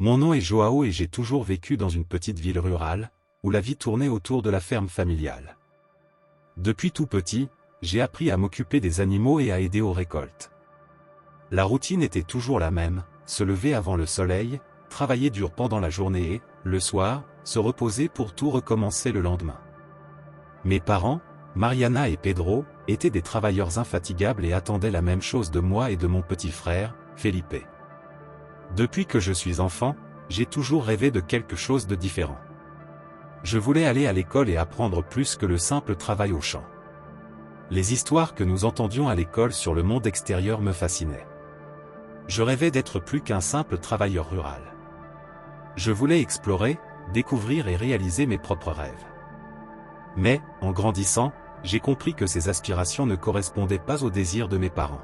Mon nom est Joao et j'ai toujours vécu dans une petite ville rurale, où la vie tournait autour de la ferme familiale. Depuis tout petit, j'ai appris à m'occuper des animaux et à aider aux récoltes. La routine était toujours la même, se lever avant le soleil, travailler dur pendant la journée et, le soir, se reposer pour tout recommencer le lendemain. Mes parents, Mariana et Pedro, étaient des travailleurs infatigables et attendaient la même chose de moi et de mon petit frère, Felipe. Depuis que je suis enfant, j'ai toujours rêvé de quelque chose de différent. Je voulais aller à l'école et apprendre plus que le simple travail au champ. Les histoires que nous entendions à l'école sur le monde extérieur me fascinaient. Je rêvais d'être plus qu'un simple travailleur rural. Je voulais explorer, découvrir et réaliser mes propres rêves. Mais, en grandissant, j'ai compris que ces aspirations ne correspondaient pas aux désirs de mes parents.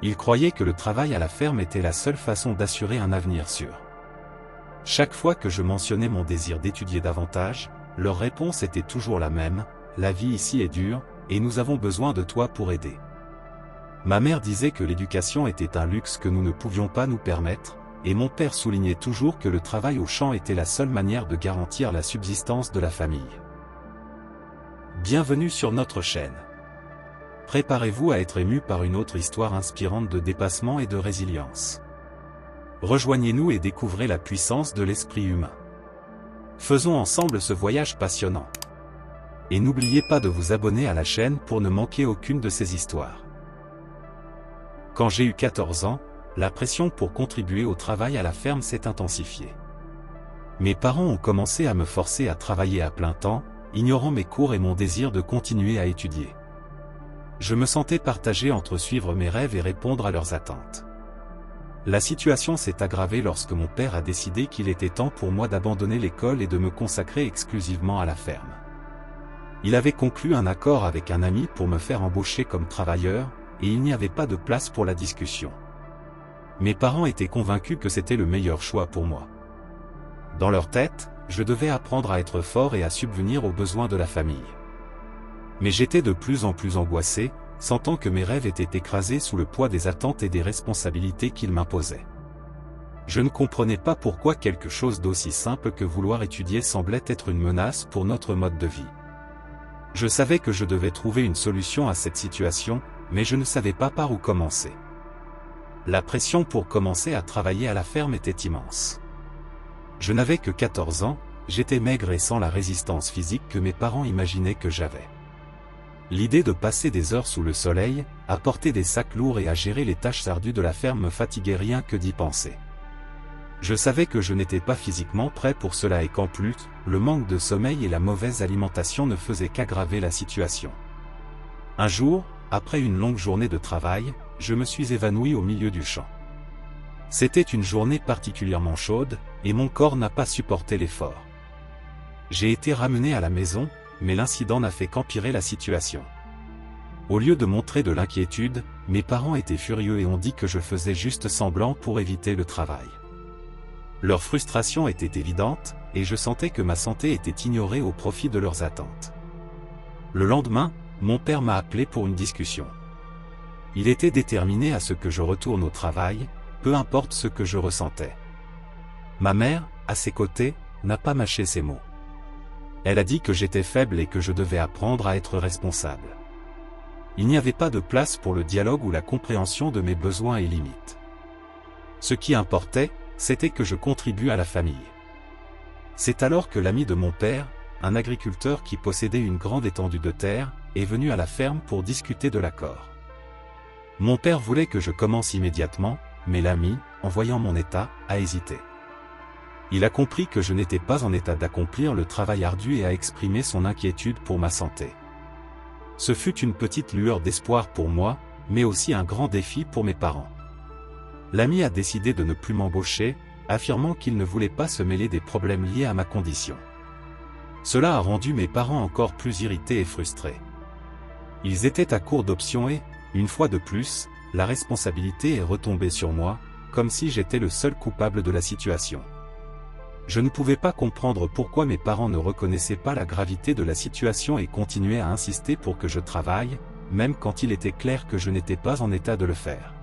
Ils croyaient que le travail à la ferme était la seule façon d'assurer un avenir sûr. Chaque fois que je mentionnais mon désir d'étudier davantage, leur réponse était toujours la même: la vie ici est dure, et nous avons besoin de toi pour aider. Ma mère disait que l'éducation était un luxe que nous ne pouvions pas nous permettre, et mon père soulignait toujours que le travail au champ était la seule manière de garantir la subsistance de la famille. Bienvenue sur notre chaîne. Préparez-vous à être ému par une autre histoire inspirante de dépassement et de résilience. Rejoignez-nous et découvrez la puissance de l'esprit humain. Faisons ensemble ce voyage passionnant. Et n'oubliez pas de vous abonner à la chaîne pour ne manquer aucune de ces histoires. Quand j'ai eu 14 ans, la pression pour contribuer au travail à la ferme s'est intensifiée. Mes parents ont commencé à me forcer à travailler à plein temps, ignorant mes cours et mon désir de continuer à étudier. Je me sentais partagé entre suivre mes rêves et répondre à leurs attentes. La situation s'est aggravée lorsque mon père a décidé qu'il était temps pour moi d'abandonner l'école et de me consacrer exclusivement à la ferme. Il avait conclu un accord avec un ami pour me faire embaucher comme travailleur, et il n'y avait pas de place pour la discussion. Mes parents étaient convaincus que c'était le meilleur choix pour moi. Dans leur tête, je devais apprendre à être fort et à subvenir aux besoins de la famille. Mais j'étais de plus en plus angoissé, sentant que mes rêves étaient écrasés sous le poids des attentes et des responsabilités qu'ils m'imposaient. Je ne comprenais pas pourquoi quelque chose d'aussi simple que vouloir étudier semblait être une menace pour notre mode de vie. Je savais que je devais trouver une solution à cette situation, mais je ne savais pas par où commencer. La pression pour commencer à travailler à la ferme était immense. Je n'avais que 14 ans, j'étais maigre et sans la résistance physique que mes parents imaginaient que j'avais. L'idée de passer des heures sous le soleil, à porter des sacs lourds et à gérer les tâches ardues de la ferme me fatiguait rien que d'y penser. Je savais que je n'étais pas physiquement prêt pour cela et qu'en plus, le manque de sommeil et la mauvaise alimentation ne faisaient qu'aggraver la situation. Un jour, après une longue journée de travail, je me suis évanoui au milieu du champ. C'était une journée particulièrement chaude, et mon corps n'a pas supporté l'effort. J'ai été ramené à la maison, mais l'incident n'a fait qu'empirer la situation. Au lieu de montrer de l'inquiétude, mes parents étaient furieux et ont dit que je faisais juste semblant pour éviter le travail. Leur frustration était évidente, et je sentais que ma santé était ignorée au profit de leurs attentes. Le lendemain, mon père m'a appelé pour une discussion. Il était déterminé à ce que je retourne au travail, peu importe ce que je ressentais. Ma mère, à ses côtés, n'a pas mâché ses mots. Elle a dit que j'étais faible et que je devais apprendre à être responsable. Il n'y avait pas de place pour le dialogue ou la compréhension de mes besoins et limites. Ce qui importait, c'était que je contribue à la famille. C'est alors que l'ami de mon père, un agriculteur qui possédait une grande étendue de terre, est venu à la ferme pour discuter de l'accord. Mon père voulait que je commence immédiatement, mais l'ami, en voyant mon état, a hésité. Il a compris que je n'étais pas en état d'accomplir le travail ardu et a exprimé son inquiétude pour ma santé. Ce fut une petite lueur d'espoir pour moi, mais aussi un grand défi pour mes parents. L'ami a décidé de ne plus m'embaucher, affirmant qu'il ne voulait pas se mêler des problèmes liés à ma condition. Cela a rendu mes parents encore plus irrités et frustrés. Ils étaient à court d'options et, une fois de plus, la responsabilité est retombée sur moi, comme si j'étais le seul coupable de la situation. Je ne pouvais pas comprendre pourquoi mes parents ne reconnaissaient pas la gravité de la situation et continuaient à insister pour que je travaille, même quand il était clair que je n'étais pas en état de le faire.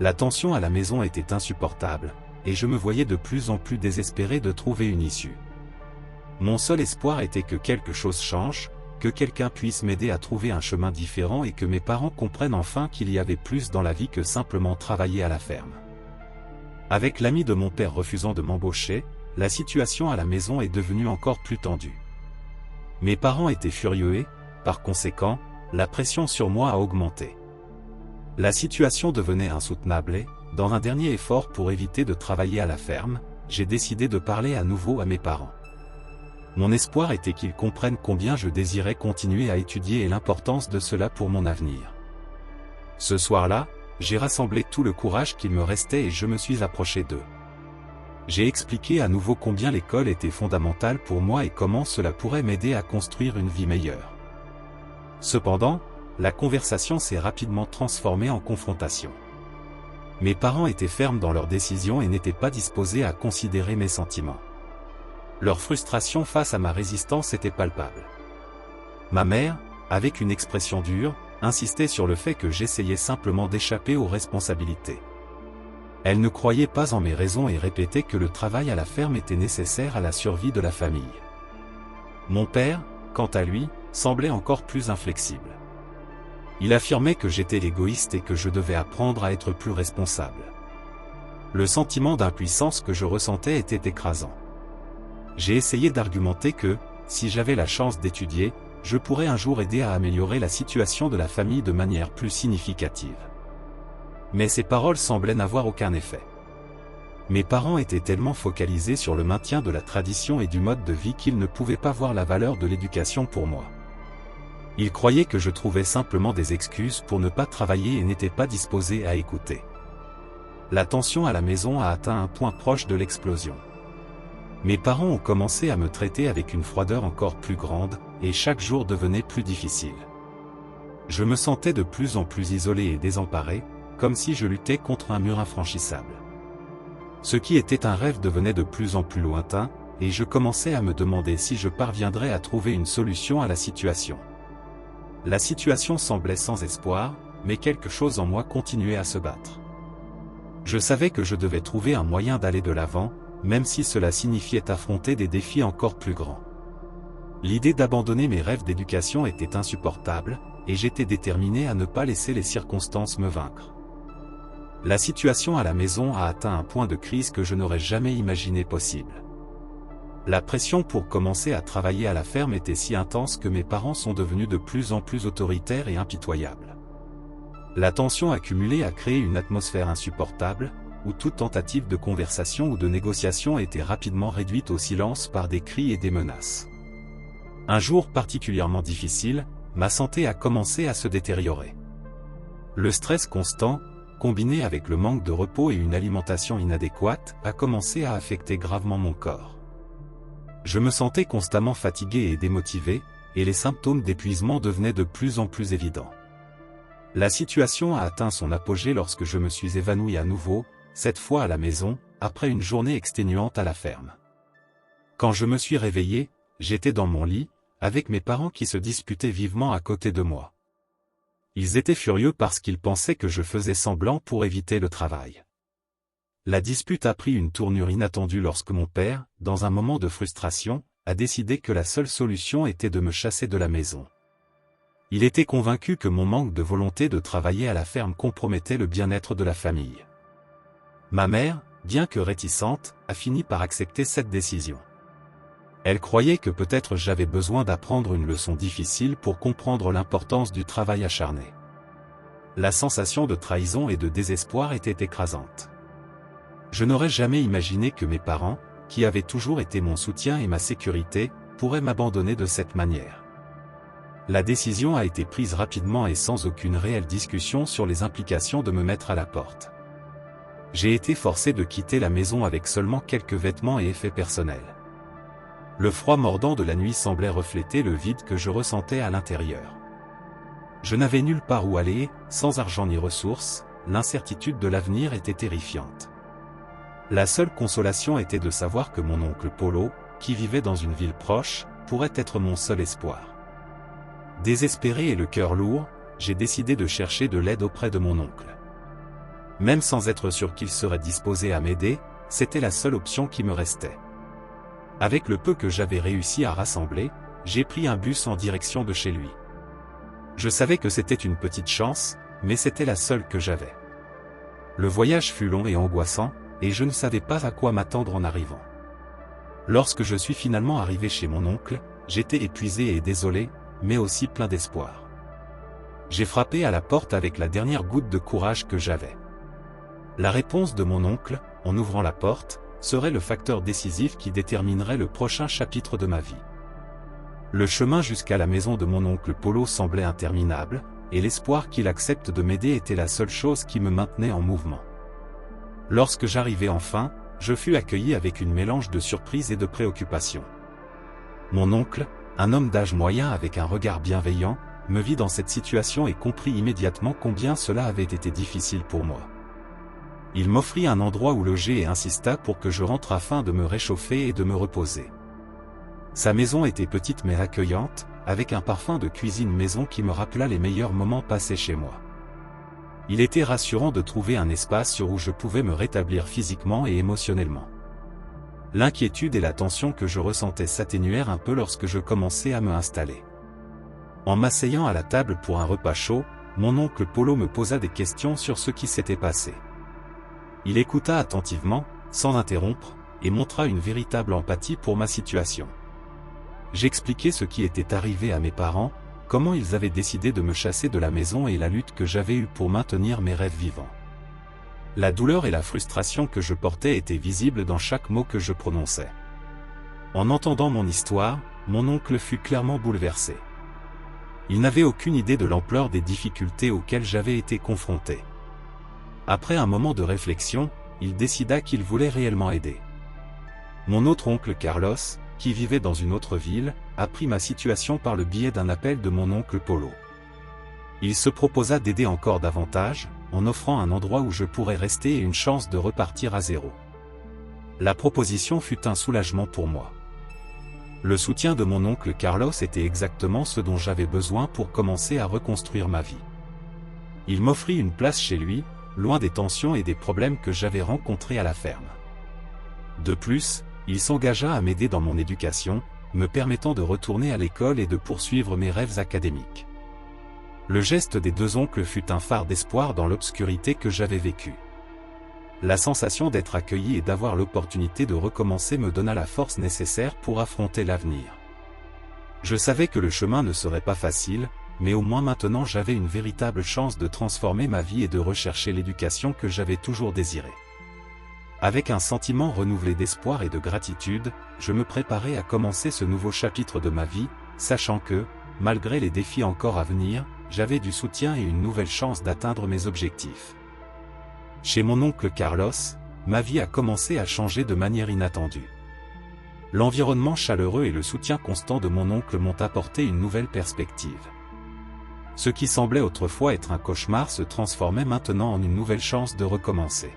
La tension à la maison était insupportable, et je me voyais de plus en plus désespéré de trouver une issue. Mon seul espoir était que quelque chose change, que quelqu'un puisse m'aider à trouver un chemin différent et que mes parents comprennent enfin qu'il y avait plus dans la vie que simplement travailler à la ferme. Avec l'ami de mon père refusant de m'embaucher, la situation à la maison est devenue encore plus tendue. Mes parents étaient furieux et, par conséquent, la pression sur moi a augmenté. La situation devenait insoutenable et, dans un dernier effort pour éviter de travailler à la ferme, j'ai décidé de parler à nouveau à mes parents. Mon espoir était qu'ils comprennent combien je désirais continuer à étudier et l'importance de cela pour mon avenir. Ce soir-là, j'ai rassemblé tout le courage qu'il me restait et je me suis approché d'eux. J'ai expliqué à nouveau combien l'école était fondamentale pour moi et comment cela pourrait m'aider à construire une vie meilleure. Cependant, la conversation s'est rapidement transformée en confrontation. Mes parents étaient fermes dans leurs décisions et n'étaient pas disposés à considérer mes sentiments. Leur frustration face à ma résistance était palpable. Ma mère, avec une expression dure, insistait sur le fait que j'essayais simplement d'échapper aux responsabilités. Elle ne croyait pas en mes raisons et répétait que le travail à la ferme était nécessaire à la survie de la famille. Mon père, quant à lui, semblait encore plus inflexible. Il affirmait que j'étais égoïste et que je devais apprendre à être plus responsable. Le sentiment d'impuissance que je ressentais était écrasant. J'ai essayé d'argumenter que, si j'avais la chance d'étudier, je pourrais un jour aider à améliorer la situation de la famille de manière plus significative. Mais ces paroles semblaient n'avoir aucun effet. Mes parents étaient tellement focalisés sur le maintien de la tradition et du mode de vie qu'ils ne pouvaient pas voir la valeur de l'éducation pour moi. Ils croyaient que je trouvais simplement des excuses pour ne pas travailler et n'étaient pas disposés à écouter. La tension à la maison a atteint un point proche de l'explosion. Mes parents ont commencé à me traiter avec une froideur encore plus grande, et chaque jour devenait plus difficile. Je me sentais de plus en plus isolé et désemparé, comme si je luttais contre un mur infranchissable. Ce qui était un rêve devenait de plus en plus lointain, et je commençais à me demander si je parviendrais à trouver une solution à la situation. La situation semblait sans espoir, mais quelque chose en moi continuait à se battre. Je savais que je devais trouver un moyen d'aller de l'avant, même si cela signifiait affronter des défis encore plus grands. L'idée d'abandonner mes rêves d'éducation était insupportable, et j'étais déterminé à ne pas laisser les circonstances me vaincre. La situation à la maison a atteint un point de crise que je n'aurais jamais imaginé possible. La pression pour commencer à travailler à la ferme était si intense que mes parents sont devenus de plus en plus autoritaires et impitoyables. La tension accumulée a créé une atmosphère insupportable, où toute tentative de conversation ou de négociation était rapidement réduite au silence par des cris et des menaces. Un jour particulièrement difficile, ma santé a commencé à se détériorer. Le stress constant, combiné avec le manque de repos et une alimentation inadéquate, a commencé à affecter gravement mon corps. Je me sentais constamment fatigué et démotivé, et les symptômes d'épuisement devenaient de plus en plus évidents. La situation a atteint son apogée lorsque je me suis évanoui à nouveau, cette fois à la maison, après une journée exténuante à la ferme. Quand je me suis réveillé, j'étais dans mon lit, avec mes parents qui se disputaient vivement à côté de moi. Ils étaient furieux parce qu'ils pensaient que je faisais semblant pour éviter le travail. La dispute a pris une tournure inattendue lorsque mon père, dans un moment de frustration, a décidé que la seule solution était de me chasser de la maison. Il était convaincu que mon manque de volonté de travailler à la ferme compromettait le bien-être de la famille. Ma mère, bien que réticente, a fini par accepter cette décision. Elle croyait que peut-être j'avais besoin d'apprendre une leçon difficile pour comprendre l'importance du travail acharné. La sensation de trahison et de désespoir était écrasante. Je n'aurais jamais imaginé que mes parents, qui avaient toujours été mon soutien et ma sécurité, pourraient m'abandonner de cette manière. La décision a été prise rapidement et sans aucune réelle discussion sur les implications de me mettre à la porte. J'ai été forcé de quitter la maison avec seulement quelques vêtements et effets personnels. Le froid mordant de la nuit semblait refléter le vide que je ressentais à l'intérieur. Je n'avais nulle part où aller, sans argent ni ressources, l'incertitude de l'avenir était terrifiante. La seule consolation était de savoir que mon oncle Polo, qui vivait dans une ville proche, pourrait être mon seul espoir. Désespéré et le cœur lourd, j'ai décidé de chercher de l'aide auprès de mon oncle. Même sans être sûr qu'il serait disposé à m'aider, c'était la seule option qui me restait. Avec le peu que j'avais réussi à rassembler, j'ai pris un bus en direction de chez lui. Je savais que c'était une petite chance, mais c'était la seule que j'avais. Le voyage fut long et angoissant, et je ne savais pas à quoi m'attendre en arrivant. Lorsque je suis finalement arrivé chez mon oncle, j'étais épuisé et désolé, mais aussi plein d'espoir. J'ai frappé à la porte avec la dernière goutte de courage que j'avais. La réponse de mon oncle, en ouvrant la porte, serait le facteur décisif qui déterminerait le prochain chapitre de ma vie. Le chemin jusqu'à la maison de mon oncle Polo semblait interminable, et l'espoir qu'il accepte de m'aider était la seule chose qui me maintenait en mouvement. Lorsque j'arrivai enfin, je fus accueilli avec une mélange de surprise et de préoccupation. Mon oncle, un homme d'âge moyen avec un regard bienveillant, me vit dans cette situation et comprit immédiatement combien cela avait été difficile pour moi. Il m'offrit un endroit où loger et insista pour que je rentre afin de me réchauffer et de me reposer. Sa maison était petite mais accueillante, avec un parfum de cuisine maison qui me rappela les meilleurs moments passés chez moi. Il était rassurant de trouver un espace où je pouvais me rétablir physiquement et émotionnellement. L'inquiétude et la tension que je ressentais s'atténuèrent un peu lorsque je commençai à me installer. En m'asseyant à la table pour un repas chaud, mon oncle Polo me posa des questions sur ce qui s'était passé. Il écouta attentivement, sans interrompre, et montra une véritable empathie pour ma situation. J'expliquai ce qui était arrivé à mes parents, comment ils avaient décidé de me chasser de la maison et la lutte que j'avais eue pour maintenir mes rêves vivants. La douleur et la frustration que je portais étaient visibles dans chaque mot que je prononçais. En entendant mon histoire, mon oncle fut clairement bouleversé. Il n'avait aucune idée de l'ampleur des difficultés auxquelles j'avais été confronté. Après un moment de réflexion, il décida qu'il voulait réellement aider. Mon autre oncle Carlos, qui vivait dans une autre ville, apprit ma situation par le biais d'un appel de mon oncle Polo. Il se proposa d'aider encore davantage, en offrant un endroit où je pourrais rester et une chance de repartir à zéro. La proposition fut un soulagement pour moi. Le soutien de mon oncle Carlos était exactement ce dont j'avais besoin pour commencer à reconstruire ma vie. Il m'offrit une place chez lui, loin des tensions et des problèmes que j'avais rencontrés à la ferme. De plus, il s'engagea à m'aider dans mon éducation, me permettant de retourner à l'école et de poursuivre mes rêves académiques. Le geste des deux oncles fut un phare d'espoir dans l'obscurité que j'avais vécue. La sensation d'être accueilli et d'avoir l'opportunité de recommencer me donna la force nécessaire pour affronter l'avenir. Je savais que le chemin ne serait pas facile, mais au moins maintenant j'avais une véritable chance de transformer ma vie et de rechercher l'éducation que j'avais toujours désirée. Avec un sentiment renouvelé d'espoir et de gratitude, je me préparais à commencer ce nouveau chapitre de ma vie, sachant que, malgré les défis encore à venir, j'avais du soutien et une nouvelle chance d'atteindre mes objectifs. Chez mon oncle Carlos, ma vie a commencé à changer de manière inattendue. L'environnement chaleureux et le soutien constant de mon oncle m'ont apporté une nouvelle perspective. Ce qui semblait autrefois être un cauchemar se transformait maintenant en une nouvelle chance de recommencer.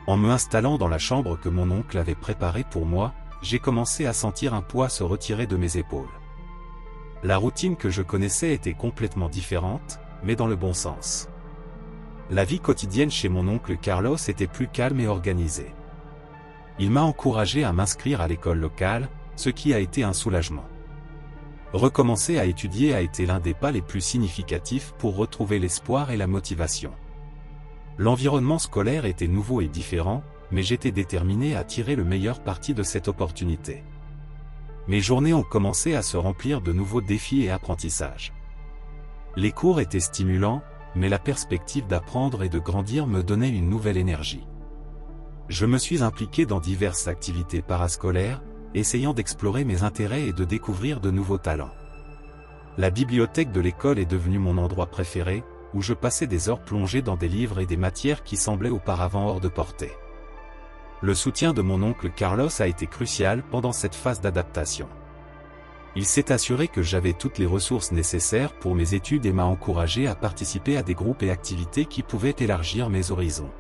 En me installant dans la chambre que mon oncle avait préparée pour moi, j'ai commencé à sentir un poids se retirer de mes épaules. La routine que je connaissais était complètement différente, mais dans le bon sens. La vie quotidienne chez mon oncle Carlos était plus calme et organisée. Il m'a encouragé à m'inscrire à l'école locale, ce qui a été un soulagement. Recommencer à étudier a été l'un des pas les plus significatifs pour retrouver l'espoir et la motivation. L'environnement scolaire était nouveau et différent, mais j'étais déterminé à tirer le meilleur parti de cette opportunité. Mes journées ont commencé à se remplir de nouveaux défis et apprentissages. Les cours étaient stimulants, mais la perspective d'apprendre et de grandir me donnait une nouvelle énergie. Je me suis impliqué dans diverses activités parascolaires, essayant d'explorer mes intérêts et de découvrir de nouveaux talents. La bibliothèque de l'école est devenue mon endroit préféré, où je passais des heures plongées dans des livres et des matières qui semblaient auparavant hors de portée. Le soutien de mon oncle Carlos a été crucial pendant cette phase d'adaptation. Il s'est assuré que j'avais toutes les ressources nécessaires pour mes études et m'a encouragé à participer à des groupes et activités qui pouvaient élargir mes horizons.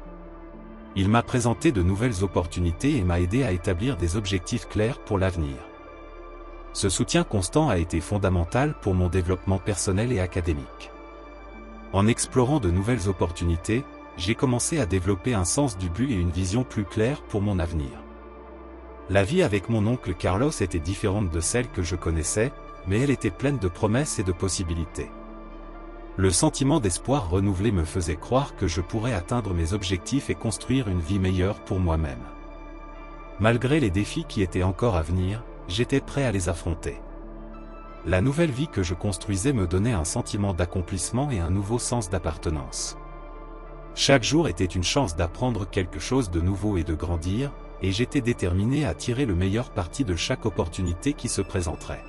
Il m'a présenté de nouvelles opportunités et m'a aidé à établir des objectifs clairs pour l'avenir. Ce soutien constant a été fondamental pour mon développement personnel et académique. En explorant de nouvelles opportunités, j'ai commencé à développer un sens du but et une vision plus claire pour mon avenir. La vie avec mon oncle Carlos était différente de celle que je connaissais, mais elle était pleine de promesses et de possibilités. Le sentiment d'espoir renouvelé me faisait croire que je pourrais atteindre mes objectifs et construire une vie meilleure pour moi-même. Malgré les défis qui étaient encore à venir, j'étais prêt à les affronter. La nouvelle vie que je construisais me donnait un sentiment d'accomplissement et un nouveau sens d'appartenance. Chaque jour était une chance d'apprendre quelque chose de nouveau et de grandir, et j'étais déterminé à tirer le meilleur parti de chaque opportunité qui se présenterait.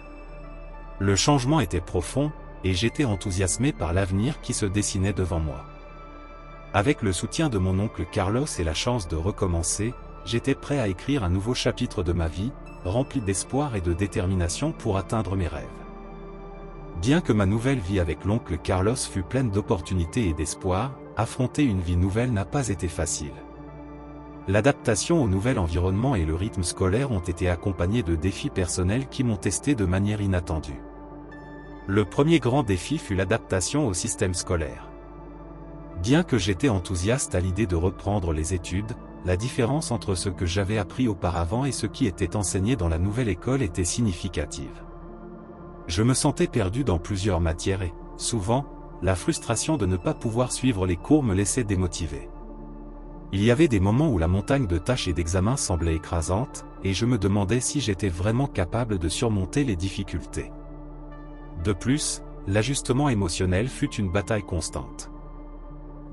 Le changement était profond, et j'étais enthousiasmé par l'avenir qui se dessinait devant moi. Avec le soutien de mon oncle Carlos et la chance de recommencer, j'étais prêt à écrire un nouveau chapitre de ma vie, rempli d'espoir et de détermination pour atteindre mes rêves. Bien que ma nouvelle vie avec l'oncle Carlos fût pleine d'opportunités et d'espoir, affronter une vie nouvelle n'a pas été facile. L'adaptation au nouvel environnement et le rythme scolaire ont été accompagnés de défis personnels qui m'ont testé de manière inattendue. Le premier grand défi fut l'adaptation au système scolaire. Bien que j'étais enthousiaste à l'idée de reprendre les études, la différence entre ce que j'avais appris auparavant et ce qui était enseigné dans la nouvelle école était significative. Je me sentais perdu dans plusieurs matières et, souvent, la frustration de ne pas pouvoir suivre les cours me laissait démotivé. Il y avait des moments où la montagne de tâches et d'examens semblait écrasante, et je me demandais si j'étais vraiment capable de surmonter les difficultés. De plus, l'ajustement émotionnel fut une bataille constante.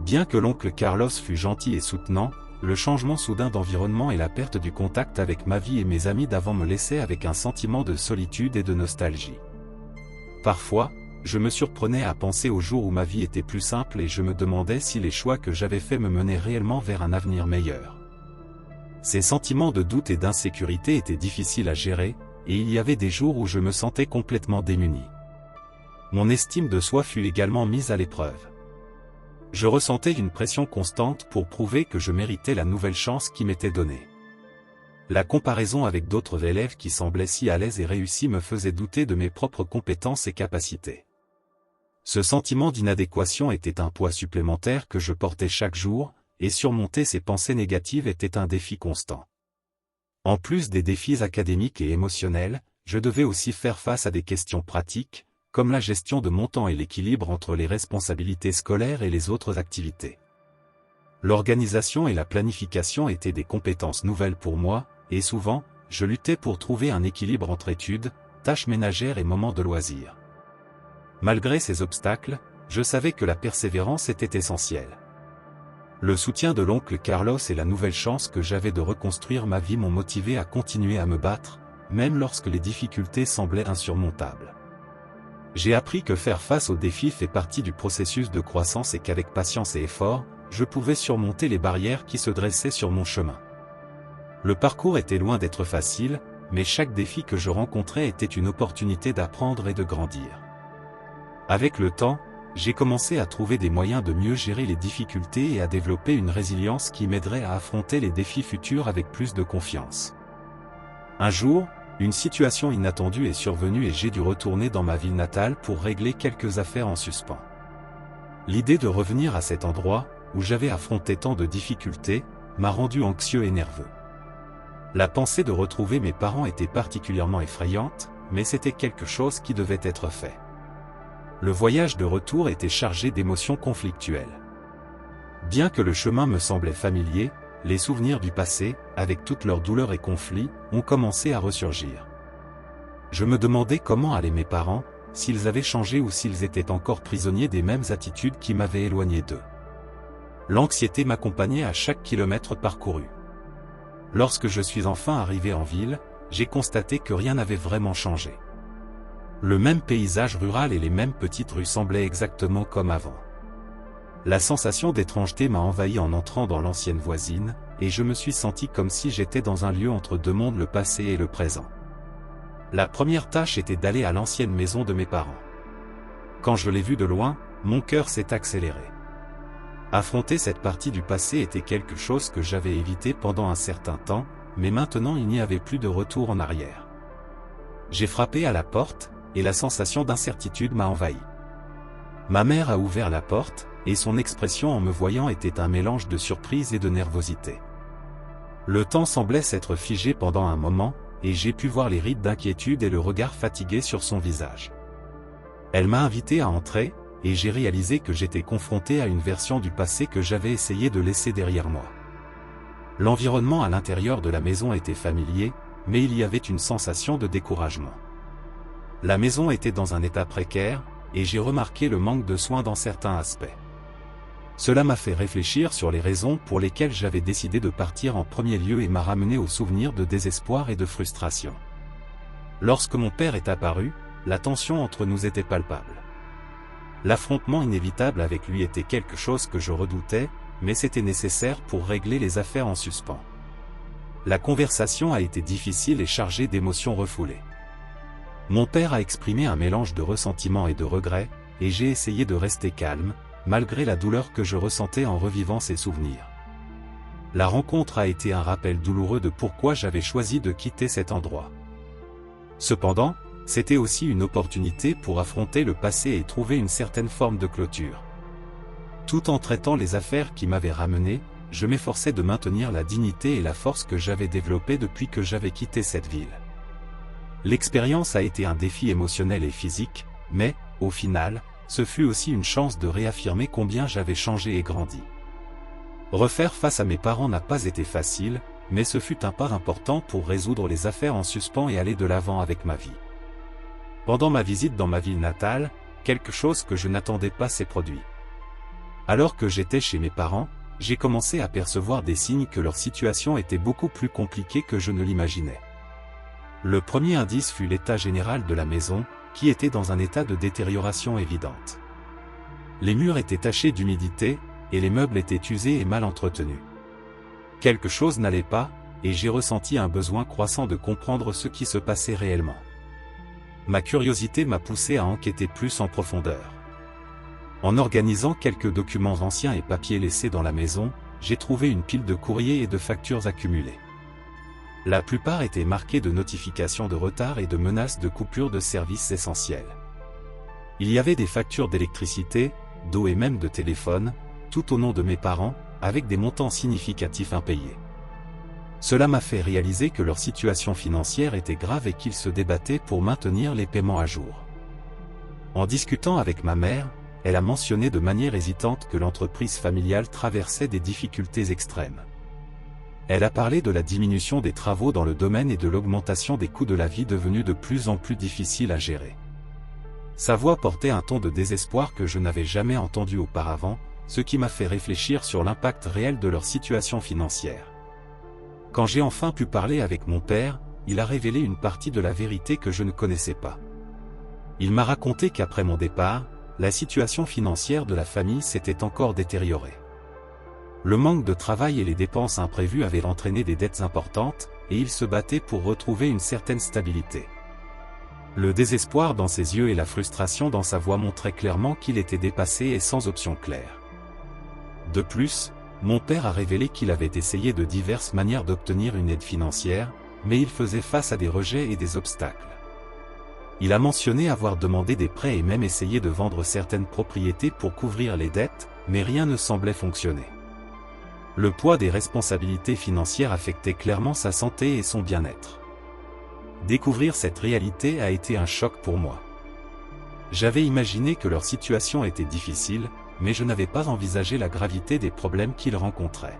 Bien que l'oncle Carlos fût gentil et soutenant, le changement soudain d'environnement et la perte du contact avec ma vie et mes amis d'avant me laissaient avec un sentiment de solitude et de nostalgie. Parfois, je me surprenais à penser aux jours où ma vie était plus simple et je me demandais si les choix que j'avais faits me menaient réellement vers un avenir meilleur. Ces sentiments de doute et d'insécurité étaient difficiles à gérer, et il y avait des jours où je me sentais complètement démuni. Mon estime de soi fut également mise à l'épreuve. Je ressentais une pression constante pour prouver que je méritais la nouvelle chance qui m'était donnée. La comparaison avec d'autres élèves qui semblaient si à l'aise et réussis me faisait douter de mes propres compétences et capacités. Ce sentiment d'inadéquation était un poids supplémentaire que je portais chaque jour, et surmonter ces pensées négatives était un défi constant. En plus des défis académiques et émotionnels, je devais aussi faire face à des questions pratiques, comme la gestion de mon temps et l'équilibre entre les responsabilités scolaires et les autres activités. L'organisation et la planification étaient des compétences nouvelles pour moi, et souvent, je luttais pour trouver un équilibre entre études, tâches ménagères et moments de loisirs. Malgré ces obstacles, je savais que la persévérance était essentielle. Le soutien de l'oncle Carlos et la nouvelle chance que j'avais de reconstruire ma vie m'ont motivé à continuer à me battre, même lorsque les difficultés semblaient insurmontables. J'ai appris que faire face aux défis fait partie du processus de croissance et qu'avec patience et effort, je pouvais surmonter les barrières qui se dressaient sur mon chemin. Le parcours était loin d'être facile, mais chaque défi que je rencontrais était une opportunité d'apprendre et de grandir. Avec le temps, j'ai commencé à trouver des moyens de mieux gérer les difficultés et à développer une résilience qui m'aiderait à affronter les défis futurs avec plus de confiance. Un jour, une situation inattendue est survenue et j'ai dû retourner dans ma ville natale pour régler quelques affaires en suspens. L'idée de revenir à cet endroit, où j'avais affronté tant de difficultés, m'a rendu anxieux et nerveux. La pensée de retrouver mes parents était particulièrement effrayante, mais c'était quelque chose qui devait être fait. Le voyage de retour était chargé d'émotions conflictuelles. Bien que le chemin me semblait familier, les souvenirs du passé, avec toutes leurs douleurs et conflits, ont commencé à ressurgir. Je me demandais comment allaient mes parents, s'ils avaient changé ou s'ils étaient encore prisonniers des mêmes attitudes qui m'avaient éloigné d'eux. L'anxiété m'accompagnait à chaque kilomètre parcouru. Lorsque je suis enfin arrivé en ville, j'ai constaté que rien n'avait vraiment changé. Le même paysage rural et les mêmes petites rues semblaient exactement comme avant. La sensation d'étrangeté m'a envahi en entrant dans l'ancienne voisine, et je me suis senti comme si j'étais dans un lieu entre deux mondes, le passé et le présent. La première tâche était d'aller à l'ancienne maison de mes parents. Quand je l'ai vue de loin, mon cœur s'est accéléré. Affronter cette partie du passé était quelque chose que j'avais évité pendant un certain temps, mais maintenant il n'y avait plus de retour en arrière. J'ai frappé à la porte, et la sensation d'incertitude m'a envahi. Ma mère a ouvert la porte, et son expression en me voyant était un mélange de surprise et de nervosité. Le temps semblait s'être figé pendant un moment, et j'ai pu voir les rides d'inquiétude et le regard fatigué sur son visage. Elle m'a invité à entrer, et j'ai réalisé que j'étais confronté à une version du passé que j'avais essayé de laisser derrière moi. L'environnement à l'intérieur de la maison était familier, mais il y avait une sensation de découragement. La maison était dans un état précaire, et j'ai remarqué le manque de soins dans certains aspects. Cela m'a fait réfléchir sur les raisons pour lesquelles j'avais décidé de partir en premier lieu et m'a ramené au souvenir de désespoir et de frustration. Lorsque mon père est apparu, la tension entre nous était palpable. L'affrontement inévitable avec lui était quelque chose que je redoutais, mais c'était nécessaire pour régler les affaires en suspens. La conversation a été difficile et chargée d'émotions refoulées. Mon père a exprimé un mélange de ressentiment et de regret, et j'ai essayé de rester calme, malgré la douleur que je ressentais en revivant ces souvenirs. La rencontre a été un rappel douloureux de pourquoi j'avais choisi de quitter cet endroit. Cependant, c'était aussi une opportunité pour affronter le passé et trouver une certaine forme de clôture. Tout en traitant les affaires qui m'avaient ramené, je m'efforçais de maintenir la dignité et la force que j'avais développées depuis que j'avais quitté cette ville. L'expérience a été un défi émotionnel et physique, mais, au final, ce fut aussi une chance de réaffirmer combien j'avais changé et grandi. Refaire face à mes parents n'a pas été facile, mais ce fut un pas important pour résoudre les affaires en suspens et aller de l'avant avec ma vie. Pendant ma visite dans ma ville natale, quelque chose que je n'attendais pas s'est produit. Alors que j'étais chez mes parents, j'ai commencé à percevoir des signes que leur situation était beaucoup plus compliquée que je ne l'imaginais. Le premier indice fut l'état général de la maison, qui était dans un état de détérioration évidente. Les murs étaient tachés d'humidité, et les meubles étaient usés et mal entretenus. Quelque chose n'allait pas, et j'ai ressenti un besoin croissant de comprendre ce qui se passait réellement. Ma curiosité m'a poussé à enquêter plus en profondeur. En organisant quelques documents anciens et papiers laissés dans la maison, j'ai trouvé une pile de courriers et de factures accumulées. La plupart étaient marqués de notifications de retard et de menaces de coupure de services essentiels. Il y avait des factures d'électricité, d'eau et même de téléphone, tout au nom de mes parents, avec des montants significatifs impayés. Cela m'a fait réaliser que leur situation financière était grave et qu'ils se débattaient pour maintenir les paiements à jour. En discutant avec ma mère, elle a mentionné de manière hésitante que l'entreprise familiale traversait des difficultés extrêmes. Elle a parlé de la diminution des travaux dans le domaine et de l'augmentation des coûts de la vie devenus de plus en plus difficiles à gérer. Sa voix portait un ton de désespoir que je n'avais jamais entendu auparavant, ce qui m'a fait réfléchir sur l'impact réel de leur situation financière. Quand j'ai enfin pu parler avec mon père, il a révélé une partie de la vérité que je ne connaissais pas. Il m'a raconté qu'après mon départ, la situation financière de la famille s'était encore détériorée. Le manque de travail et les dépenses imprévues avaient entraîné des dettes importantes, et il se battait pour retrouver une certaine stabilité. Le désespoir dans ses yeux et la frustration dans sa voix montraient clairement qu'il était dépassé et sans option claire. De plus, mon père a révélé qu'il avait essayé de diverses manières d'obtenir une aide financière, mais il faisait face à des rejets et des obstacles. Il a mentionné avoir demandé des prêts et même essayé de vendre certaines propriétés pour couvrir les dettes, mais rien ne semblait fonctionner. Le poids des responsabilités financières affectait clairement sa santé et son bien-être. Découvrir cette réalité a été un choc pour moi. J'avais imaginé que leur situation était difficile, mais je n'avais pas envisagé la gravité des problèmes qu'ils rencontraient.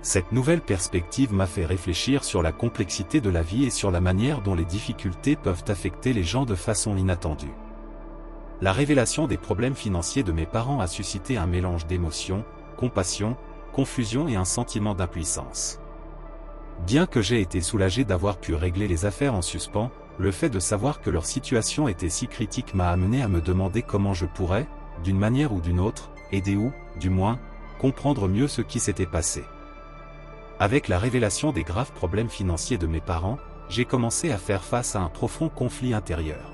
Cette nouvelle perspective m'a fait réfléchir sur la complexité de la vie et sur la manière dont les difficultés peuvent affecter les gens de façon inattendue. La révélation des problèmes financiers de mes parents a suscité un mélange d'émotions, compassion, confusion et un sentiment d'impuissance. Bien que j'ai été soulagé d'avoir pu régler les affaires en suspens, le fait de savoir que leur situation était si critique m'a amené à me demander comment je pourrais, d'une manière ou d'une autre, aider ou, du moins, comprendre mieux ce qui s'était passé. Avec la révélation des graves problèmes financiers de mes parents, j'ai commencé à faire face à un profond conflit intérieur.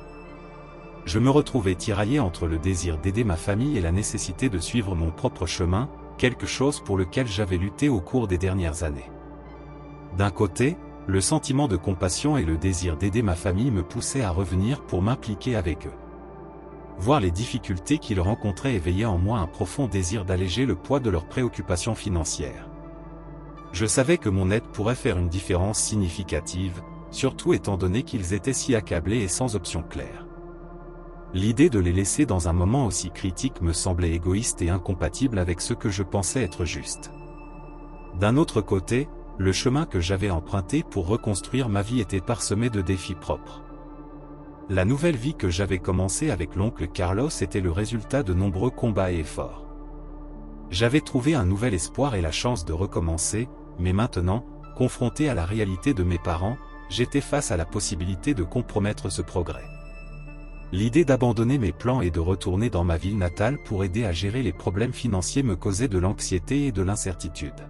Je me retrouvais tiraillé entre le désir d'aider ma famille et la nécessité de suivre mon propre chemin, quelque chose pour lequel j'avais lutté au cours des dernières années. D'un côté, le sentiment de compassion et le désir d'aider ma famille me poussaient à revenir pour m'impliquer avec eux. Voir les difficultés qu'ils rencontraient éveillait en moi un profond désir d'alléger le poids de leurs préoccupations financières. Je savais que mon aide pourrait faire une différence significative, surtout étant donné qu'ils étaient si accablés et sans option claire. L'idée de les laisser dans un moment aussi critique me semblait égoïste et incompatible avec ce que je pensais être juste. D'un autre côté, le chemin que j'avais emprunté pour reconstruire ma vie était parsemé de défis propres. La nouvelle vie que j'avais commencée avec l'oncle Carlos était le résultat de nombreux combats et efforts. J'avais trouvé un nouvel espoir et la chance de recommencer, mais maintenant, confronté à la réalité de mes parents, j'étais face à la possibilité de compromettre ce progrès. L'idée d'abandonner mes plans et de retourner dans ma ville natale pour aider à gérer les problèmes financiers me causait de l'anxiété et de l'incertitude.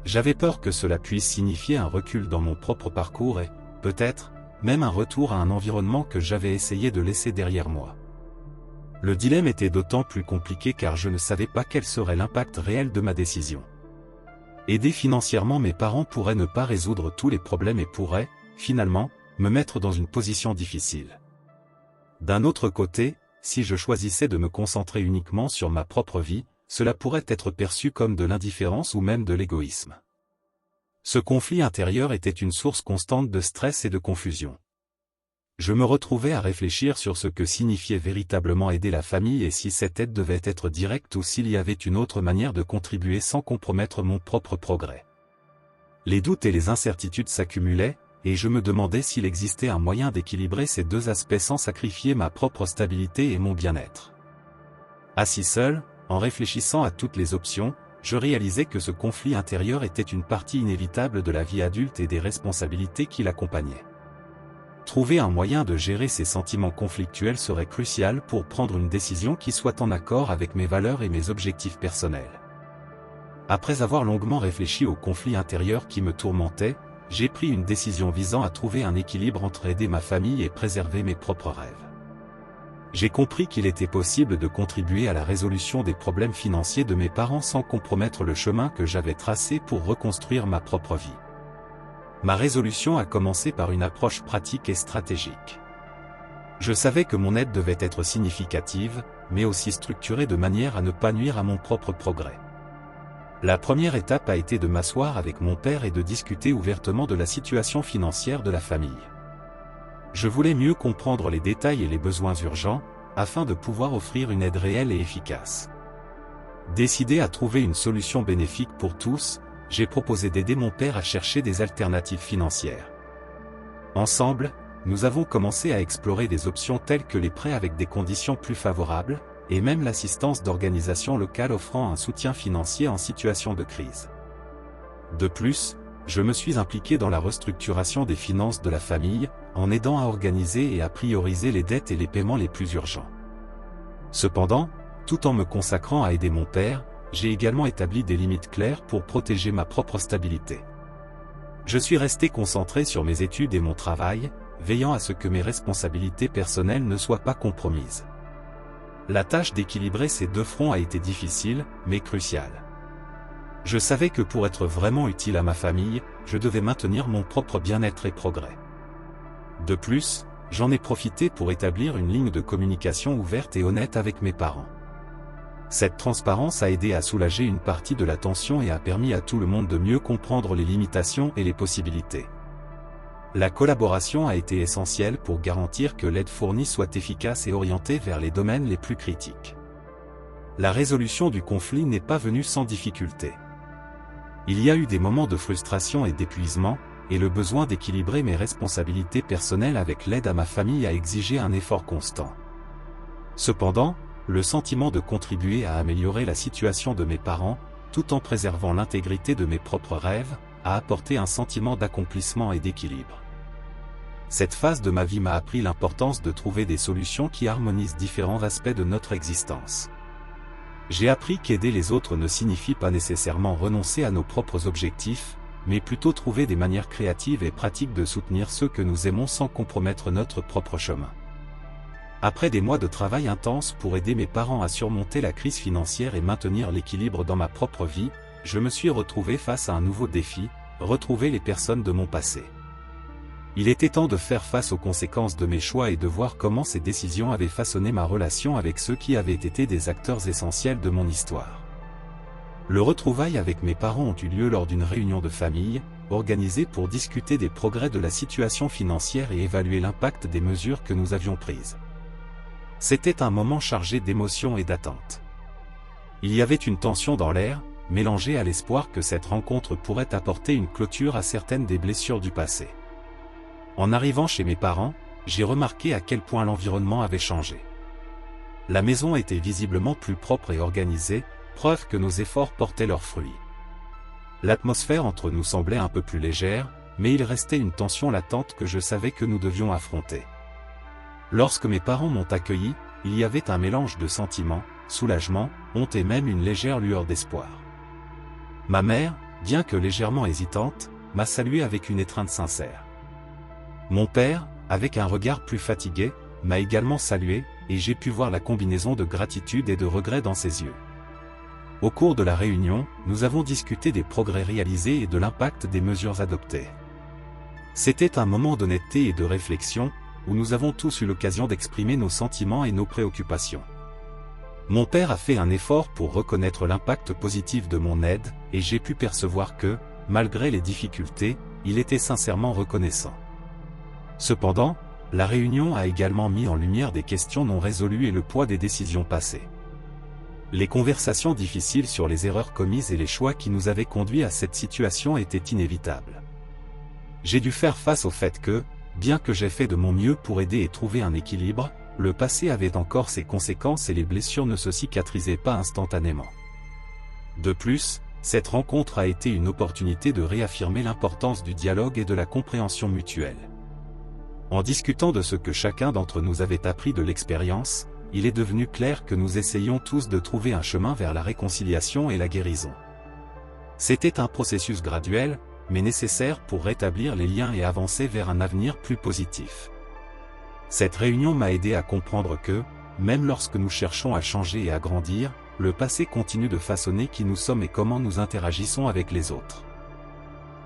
J'avais peur que cela puisse signifier un recul dans mon propre parcours et, peut-être, même un retour à un environnement que j'avais essayé de laisser derrière moi. Le dilemme était d'autant plus compliqué car je ne savais pas quel serait l'impact réel de ma décision. Aider financièrement mes parents pourrait ne pas résoudre tous les problèmes et pourrait, finalement, me mettre dans une position difficile. D'un autre côté, si je choisissais de me concentrer uniquement sur ma propre vie, cela pourrait être perçu comme de l'indifférence ou même de l'égoïsme. Ce conflit intérieur était une source constante de stress et de confusion. Je me retrouvais à réfléchir sur ce que signifiait véritablement aider la famille et si cette aide devait être directe ou s'il y avait une autre manière de contribuer sans compromettre mon propre progrès. Les doutes et les incertitudes s'accumulaient, et je me demandais s'il existait un moyen d'équilibrer ces deux aspects sans sacrifier ma propre stabilité et mon bien-être. Assis seul, en réfléchissant à toutes les options, je réalisais que ce conflit intérieur était une partie inévitable de la vie adulte et des responsabilités qui l'accompagnaient. Trouver un moyen de gérer ces sentiments conflictuels serait crucial pour prendre une décision qui soit en accord avec mes valeurs et mes objectifs personnels. Après avoir longuement réfléchi au conflit intérieur qui me tourmentait, j'ai pris une décision visant à trouver un équilibre entre aider ma famille et préserver mes propres rêves. J'ai compris qu'il était possible de contribuer à la résolution des problèmes financiers de mes parents sans compromettre le chemin que j'avais tracé pour reconstruire ma propre vie. Ma résolution a commencé par une approche pratique et stratégique. Je savais que mon aide devait être significative, mais aussi structurée de manière à ne pas nuire à mon propre progrès. La première étape a été de m'asseoir avec mon père et de discuter ouvertement de la situation financière de la famille. Je voulais mieux comprendre les détails et les besoins urgents, afin de pouvoir offrir une aide réelle et efficace. Décidé à trouver une solution bénéfique pour tous, j'ai proposé d'aider mon père à chercher des alternatives financières. Ensemble, nous avons commencé à explorer des options telles que les prêts avec des conditions plus favorables, et même l'assistance d'organisations locales offrant un soutien financier en situation de crise. De plus, je me suis impliqué dans la restructuration des finances de la famille, en aidant à organiser et à prioriser les dettes et les paiements les plus urgents. Cependant, tout en me consacrant à aider mon père, j'ai également établi des limites claires pour protéger ma propre stabilité. Je suis resté concentré sur mes études et mon travail, veillant à ce que mes responsabilités personnelles ne soient pas compromises. La tâche d'équilibrer ces deux fronts a été difficile, mais cruciale. Je savais que pour être vraiment utile à ma famille, je devais maintenir mon propre bien-être et progrès. De plus, j'en ai profité pour établir une ligne de communication ouverte et honnête avec mes parents. Cette transparence a aidé à soulager une partie de la tension et a permis à tout le monde de mieux comprendre les limitations et les possibilités. La collaboration a été essentielle pour garantir que l'aide fournie soit efficace et orientée vers les domaines les plus critiques. La résolution du conflit n'est pas venue sans difficulté. Il y a eu des moments de frustration et d'épuisement, et le besoin d'équilibrer mes responsabilités personnelles avec l'aide à ma famille a exigé un effort constant. Cependant, le sentiment de contribuer à améliorer la situation de mes parents, tout en préservant l'intégrité de mes propres rêves, a apporté un sentiment d'accomplissement et d'équilibre. Cette phase de ma vie m'a appris l'importance de trouver des solutions qui harmonisent différents aspects de notre existence. J'ai appris qu'aider les autres ne signifie pas nécessairement renoncer à nos propres objectifs, mais plutôt trouver des manières créatives et pratiques de soutenir ceux que nous aimons sans compromettre notre propre chemin. Après des mois de travail intense pour aider mes parents à surmonter la crise financière et maintenir l'équilibre dans ma propre vie, je me suis retrouvé face à un nouveau défi, retrouver les personnes de mon passé. Il était temps de faire face aux conséquences de mes choix et de voir comment ces décisions avaient façonné ma relation avec ceux qui avaient été des acteurs essentiels de mon histoire. Le retrouvailles avec mes parents ont eu lieu lors d'une réunion de famille, organisée pour discuter des progrès de la situation financière et évaluer l'impact des mesures que nous avions prises. C'était un moment chargé d'émotions et d'attentes. Il y avait une tension dans l'air, mélangée à l'espoir que cette rencontre pourrait apporter une clôture à certaines des blessures du passé. En arrivant chez mes parents, j'ai remarqué à quel point l'environnement avait changé. La maison était visiblement plus propre et organisée, preuve que nos efforts portaient leurs fruits. L'atmosphère entre nous semblait un peu plus légère, mais il restait une tension latente que je savais que nous devions affronter. Lorsque mes parents m'ont accueilli, il y avait un mélange de sentiments, soulagement, honte et même une légère lueur d'espoir. Ma mère, bien que légèrement hésitante, m'a salué avec une étreinte sincère. Mon père, avec un regard plus fatigué, m'a également salué, et j'ai pu voir la combinaison de gratitude et de regret dans ses yeux. Au cours de la réunion, nous avons discuté des progrès réalisés et de l'impact des mesures adoptées. C'était un moment d'honnêteté et de réflexion, où nous avons tous eu l'occasion d'exprimer nos sentiments et nos préoccupations. Mon père a fait un effort pour reconnaître l'impact positif de mon aide, et j'ai pu percevoir que, malgré les difficultés, il était sincèrement reconnaissant. Cependant, la réunion a également mis en lumière des questions non résolues et le poids des décisions passées. Les conversations difficiles sur les erreurs commises et les choix qui nous avaient conduits à cette situation étaient inévitables. J'ai dû faire face au fait que, bien que j'ai fait de mon mieux pour aider et trouver un équilibre, le passé avait encore ses conséquences et les blessures ne se cicatrisaient pas instantanément. De plus, cette rencontre a été une opportunité de réaffirmer l'importance du dialogue et de la compréhension mutuelle. En discutant de ce que chacun d'entre nous avait appris de l'expérience, il est devenu clair que nous essayions tous de trouver un chemin vers la réconciliation et la guérison. C'était un processus graduel, mais nécessaire pour rétablir les liens et avancer vers un avenir plus positif. Cette réunion m'a aidé à comprendre que, même lorsque nous cherchons à changer et à grandir, le passé continue de façonner qui nous sommes et comment nous interagissons avec les autres.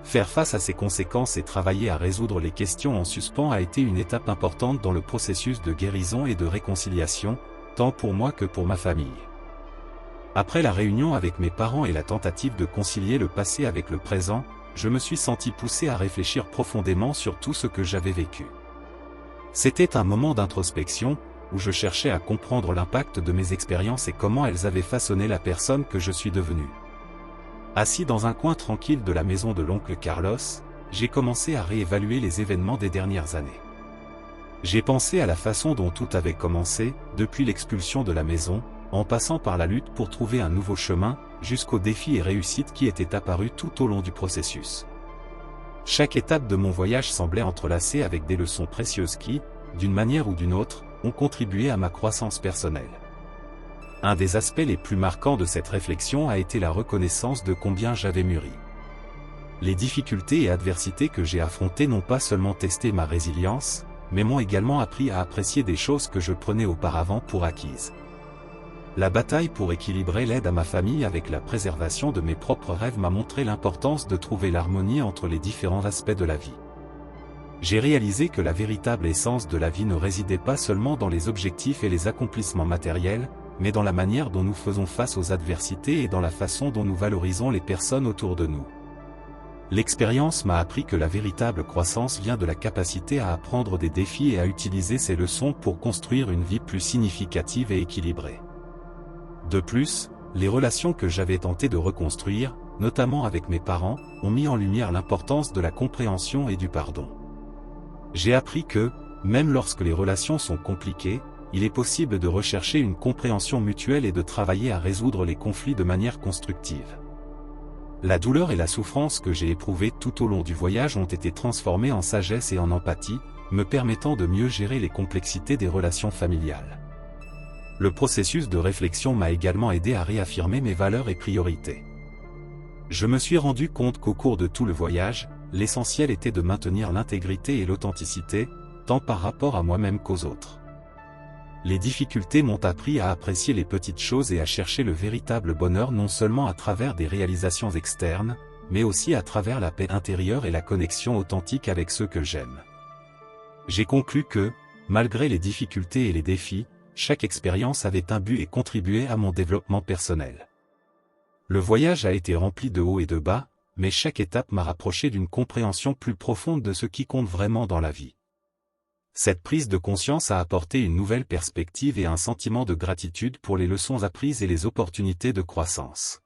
Faire face à ces conséquences et travailler à résoudre les questions en suspens a été une étape importante dans le processus de guérison et de réconciliation, tant pour moi que pour ma famille. Après la réunion avec mes parents et la tentative de concilier le passé avec le présent, je me suis senti poussé à réfléchir profondément sur tout ce que j'avais vécu. C'était un moment d'introspection, où je cherchais à comprendre l'impact de mes expériences et comment elles avaient façonné la personne que je suis devenu. Assis dans un coin tranquille de la maison de l'oncle Carlos, j'ai commencé à réévaluer les événements des dernières années. J'ai pensé à la façon dont tout avait commencé, depuis l'expulsion de la maison, en passant par la lutte pour trouver un nouveau chemin, jusqu'aux défis et réussites qui étaient apparus tout au long du processus. Chaque étape de mon voyage semblait entrelacée avec des leçons précieuses qui, d'une manière ou d'une autre, ont contribué à ma croissance personnelle. Un des aspects les plus marquants de cette réflexion a été la reconnaissance de combien j'avais mûri. Les difficultés et adversités que j'ai affrontées n'ont pas seulement testé ma résilience, mais m'ont également appris à apprécier des choses que je prenais auparavant pour acquises. La bataille pour équilibrer l'aide à ma famille avec la préservation de mes propres rêves m'a montré l'importance de trouver l'harmonie entre les différents aspects de la vie. J'ai réalisé que la véritable essence de la vie ne résidait pas seulement dans les objectifs et les accomplissements matériels, mais dans la manière dont nous faisons face aux adversités et dans la façon dont nous valorisons les personnes autour de nous. L'expérience m'a appris que la véritable croissance vient de la capacité à apprendre des défis et à utiliser ces leçons pour construire une vie plus significative et équilibrée. De plus, les relations que j'avais tenté de reconstruire, notamment avec mes parents, ont mis en lumière l'importance de la compréhension et du pardon. J'ai appris que, même lorsque les relations sont compliquées, il est possible de rechercher une compréhension mutuelle et de travailler à résoudre les conflits de manière constructive. La douleur et la souffrance que j'ai éprouvées tout au long du voyage ont été transformées en sagesse et en empathie, me permettant de mieux gérer les complexités des relations familiales. Le processus de réflexion m'a également aidé à réaffirmer mes valeurs et priorités. Je me suis rendu compte qu'au cours de tout le voyage, l'essentiel était de maintenir l'intégrité et l'authenticité, tant par rapport à moi-même qu'aux autres. Les difficultés m'ont appris à apprécier les petites choses et à chercher le véritable bonheur non seulement à travers des réalisations externes, mais aussi à travers la paix intérieure et la connexion authentique avec ceux que j'aime. J'ai conclu que, malgré les difficultés et les défis, chaque expérience avait un but et contribuait à mon développement personnel. Le voyage a été rempli de hauts et de bas, mais chaque étape m'a rapproché d'une compréhension plus profonde de ce qui compte vraiment dans la vie. Cette prise de conscience a apporté une nouvelle perspective et un sentiment de gratitude pour les leçons apprises et les opportunités de croissance.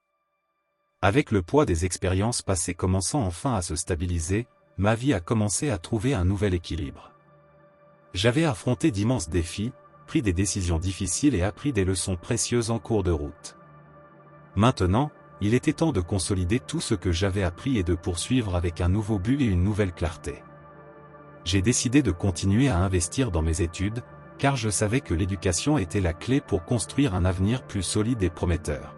Avec le poids des expériences passées commençant enfin à se stabiliser, ma vie a commencé à trouver un nouvel équilibre. J'avais affronté d'immenses défis, pris des décisions difficiles et appris des leçons précieuses en cours de route. Maintenant, il était temps de consolider tout ce que j'avais appris et de poursuivre avec un nouveau but et une nouvelle clarté. J'ai décidé de continuer à investir dans mes études, car je savais que l'éducation était la clé pour construire un avenir plus solide et prometteur.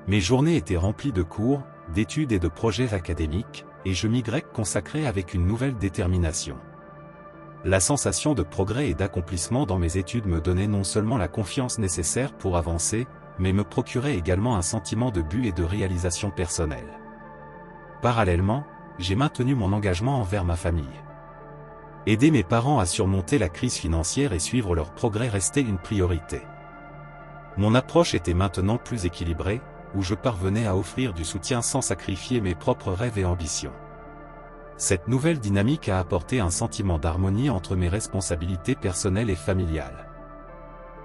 Mes journées étaient remplies de cours, d'études et de projets académiques, et je m'y consacrais avec une nouvelle détermination. La sensation de progrès et d'accomplissement dans mes études me donnait non seulement la confiance nécessaire pour avancer, mais me procurait également un sentiment de but et de réalisation personnelle. Parallèlement, j'ai maintenu mon engagement envers ma famille. Aider mes parents à surmonter la crise financière et suivre leur progrès restait une priorité. Mon approche était maintenant plus équilibrée, où je parvenais à offrir du soutien sans sacrifier mes propres rêves et ambitions. Cette nouvelle dynamique a apporté un sentiment d'harmonie entre mes responsabilités personnelles et familiales.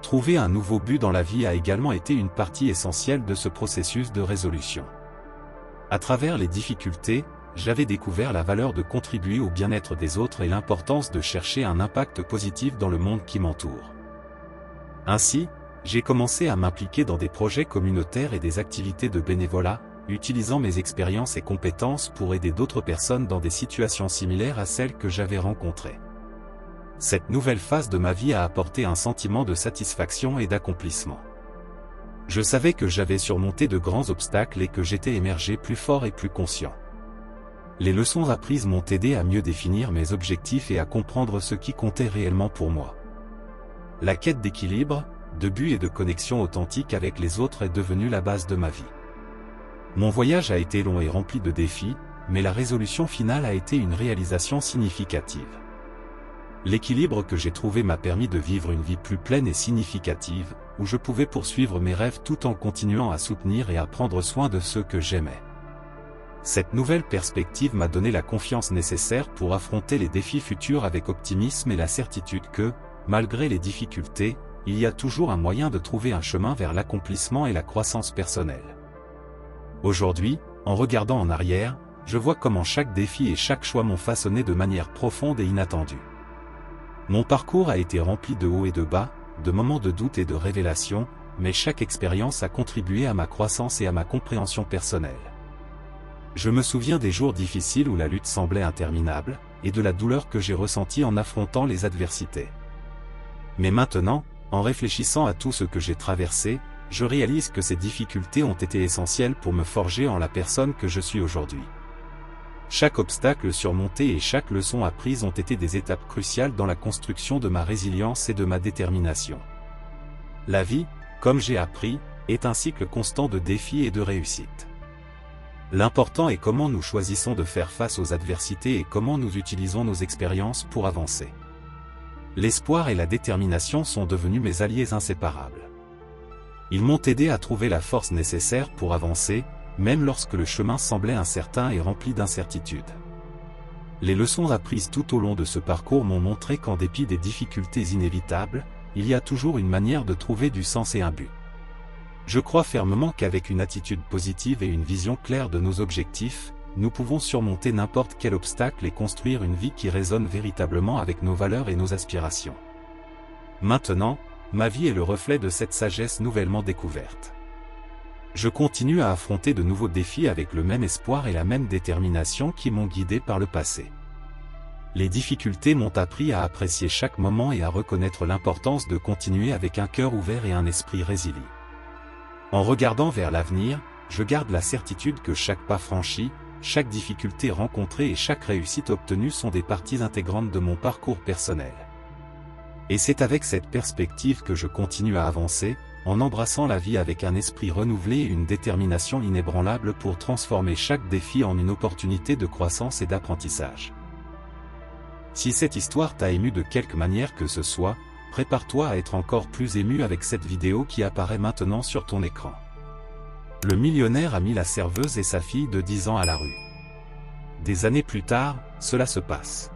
Trouver un nouveau but dans la vie a également été une partie essentielle de ce processus de résolution. À travers les difficultés, j'avais découvert la valeur de contribuer au bien-être des autres et l'importance de chercher un impact positif dans le monde qui m'entoure. Ainsi, j'ai commencé à m'impliquer dans des projets communautaires et des activités de bénévolat, utilisant mes expériences et compétences pour aider d'autres personnes dans des situations similaires à celles que j'avais rencontrées. Cette nouvelle phase de ma vie a apporté un sentiment de satisfaction et d'accomplissement. Je savais que j'avais surmonté de grands obstacles et que j'étais émergé plus fort et plus conscient. Les leçons apprises m'ont aidé à mieux définir mes objectifs et à comprendre ce qui comptait réellement pour moi. La quête d'équilibre, de but et de connexion authentique avec les autres est devenue la base de ma vie. Mon voyage a été long et rempli de défis, mais la résolution finale a été une réalisation significative. L'équilibre que j'ai trouvé m'a permis de vivre une vie plus pleine et significative, où je pouvais poursuivre mes rêves tout en continuant à soutenir et à prendre soin de ceux que j'aimais. Cette nouvelle perspective m'a donné la confiance nécessaire pour affronter les défis futurs avec optimisme et la certitude que, malgré les difficultés, il y a toujours un moyen de trouver un chemin vers l'accomplissement et la croissance personnelle. Aujourd'hui, en regardant en arrière, je vois comment chaque défi et chaque choix m'ont façonné de manière profonde et inattendue. Mon parcours a été rempli de hauts et de bas, de moments de doute et de révélation, mais chaque expérience a contribué à ma croissance et à ma compréhension personnelle. Je me souviens des jours difficiles où la lutte semblait interminable, et de la douleur que j'ai ressentie en affrontant les adversités. Mais maintenant, en réfléchissant à tout ce que j'ai traversé, je réalise que ces difficultés ont été essentielles pour me forger en la personne que je suis aujourd'hui. Chaque obstacle surmonté et chaque leçon apprise ont été des étapes cruciales dans la construction de ma résilience et de ma détermination. La vie, comme j'ai appris, est un cycle constant de défis et de réussites. L'important est comment nous choisissons de faire face aux adversités et comment nous utilisons nos expériences pour avancer. L'espoir et la détermination sont devenus mes alliés inséparables. Ils m'ont aidé à trouver la force nécessaire pour avancer, même lorsque le chemin semblait incertain et rempli d'incertitudes. Les leçons apprises tout au long de ce parcours m'ont montré qu'en dépit des difficultés inévitables, il y a toujours une manière de trouver du sens et un but. Je crois fermement qu'avec une attitude positive et une vision claire de nos objectifs, nous pouvons surmonter n'importe quel obstacle et construire une vie qui résonne véritablement avec nos valeurs et nos aspirations. Maintenant, ma vie est le reflet de cette sagesse nouvellement découverte. Je continue à affronter de nouveaux défis avec le même espoir et la même détermination qui m'ont guidé par le passé. Les difficultés m'ont appris à apprécier chaque moment et à reconnaître l'importance de continuer avec un cœur ouvert et un esprit résilient. En regardant vers l'avenir, je garde la certitude que chaque pas franchi, chaque difficulté rencontrée et chaque réussite obtenue sont des parties intégrantes de mon parcours personnel. Et c'est avec cette perspective que je continue à avancer, en embrassant la vie avec un esprit renouvelé et une détermination inébranlable pour transformer chaque défi en une opportunité de croissance et d'apprentissage. Si cette histoire t'a ému de quelque manière que ce soit, prépare-toi à être encore plus ému avec cette vidéo qui apparaît maintenant sur ton écran. Le millionnaire a mis la serveuse et sa fille de 10 ans à la rue. Des années plus tard, cela se passe.